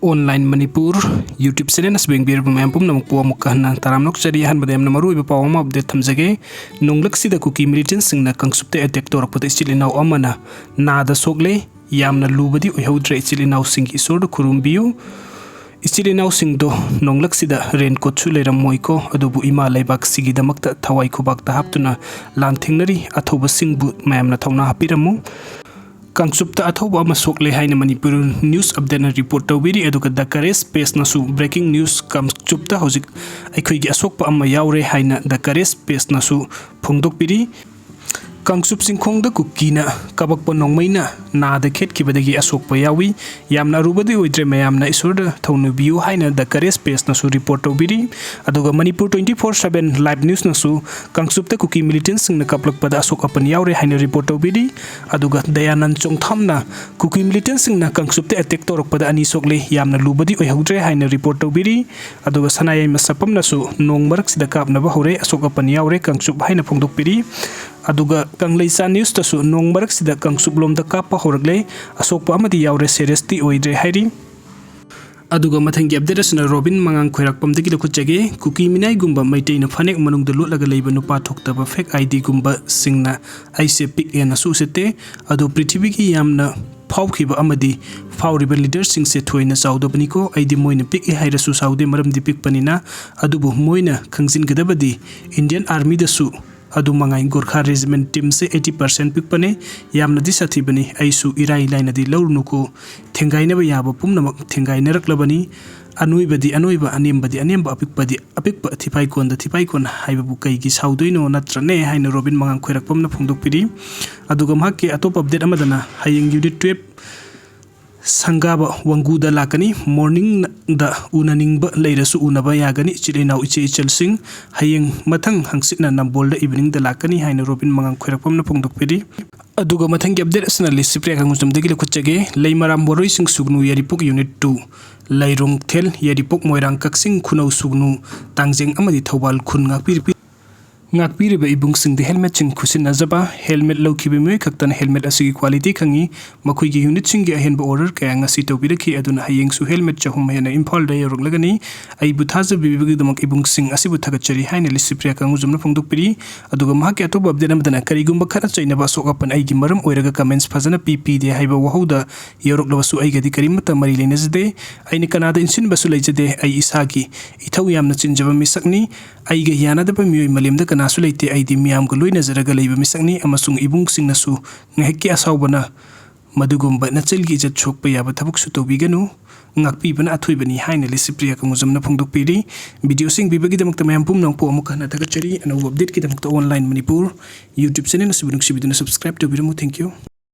Online Manipur YouTube channel as being beer mampum nam po mukana taramnok chari han badem namaru iba pawma update thamjage Nonglak sida Kuki Militants singna Kangchup te attack torakpata Echil enao amana nada sokle Ymna Luba di oihwdre Echil enao singgi Eshor Khurumbiyu Echil enao singdo Nonglak sida raincoat chu leram moiko adubu ima laibak sigi damakta thawai khubak ta haptuna lanthingnari athoba singbu mayamna thawna hapiramu Kangchup ta athoba ama sokle haina manipuri news update report tawbiri eduka dakares page nasu breaking news Kangchup ta hojik aikhoigi asokpa ama yaure haina dakares page nasu phongdokpiri Kangchup singkhong da kukina kabakpa nongmaina na da khetkibadagi asokpa yawi Ymna Luba di oihwdre mayamna Eshor Khurumbiyu haina dakares page nasu report tawbiri aduga manipur 24/7 live news nasu Kangchup ta Kuki Militants singna kaplakpada asok apan yaure haina report tawbiri aduga dayanan chongthamna Kuki Militants singna Kangchup ta attack torakpada ani sokle Ymna Luba di oihwdre haina report tawbiri aduga sanayai masapam nasu nongmarak sida kapnaba hore asok apan yaure Kangchup haina phongdokpiri aduga Kangleisa news tasu nongmarak sida Kangchup lomda kapa horagle asokpa amadi yaure seriously oihwdre hairi aduga mathangi update asna Robin mangang khoirakpam dagi lokhujage Kuki minai gumba maitei na phanek manung da lotlaga leiba nupa thoktaba fake ID gumba singna aise pic ena su sete adu prithvi ki yamna phawkhiba amadi phawriba leader sing se thoina chawdobani ko aidi moina pic e haira su saude maram di pic panina adubu moina khangjin gadabadi Indian Army da su adu mangai Gorkha regiment team se 80% pic pane yamna di sathi bani aisu irai laina di lawrnu ko thengaina ba yaba pumnamak thengaina raklabani anuibadi anuiba anembadi anemba apikpadi apikpa thipai kon haiba bu kai gi saudoino natrane haina Robin mangang khoirakpamna phongdokpiri aduga mahke atop update amadana hayeng unit 12 Sangaba wanguda lakani morning da unaning ba leirasu unaba yagani Echil enao Echil sing hayeng mathang hangsitna nambol da evening da lakani haina Robin mangang khoirakpamna phongdokpiri aduga mathang update asna lisipre kangusam dagi lokhujage leimaram boroi sing sugnu yaripok unit 2 lairong thel yaripok moirang kaksing khunau sugnu tangjeng amadi thobal khun ngakpiriba ibung sing de helmet sing khusin azaba helmet lokhibi me khaktan helmet asigi quality khangi makhoi gi unit sing gi ahen ba order kaya ngasi tobiraki aduna hayeng su helmet chahum hena imphal da yorok lagani ai buthaza bibigi damak ibung sing asibu thagachari haina lisipria kangu jumna phongdokpiri aduga mahake atob update amadana karigumba khara chaina ba sokapan ai gi maram oiraga comments phajana pp de haiba wahauda yorok labasu ai gadi karimata mari leinajde aini kanada insin basu leijade ai isagi ithau yamna chinjaba misakni ai ga yana da ba mioi malemda kana su leite aidi miam ko loina zaraga leiba misakni amasung ibung singnasu ngahekki asawbana madugumba nachelgi jat chokpa yaba thabuk su tobiganu ngakpi bana athoibani haina lisipria kangujamna phongdokpiri video sing bibagi damakta mayam pumnang po amukha na thagachari anu update ki damakta online manipur YouTube channel subscribe to biramu thank you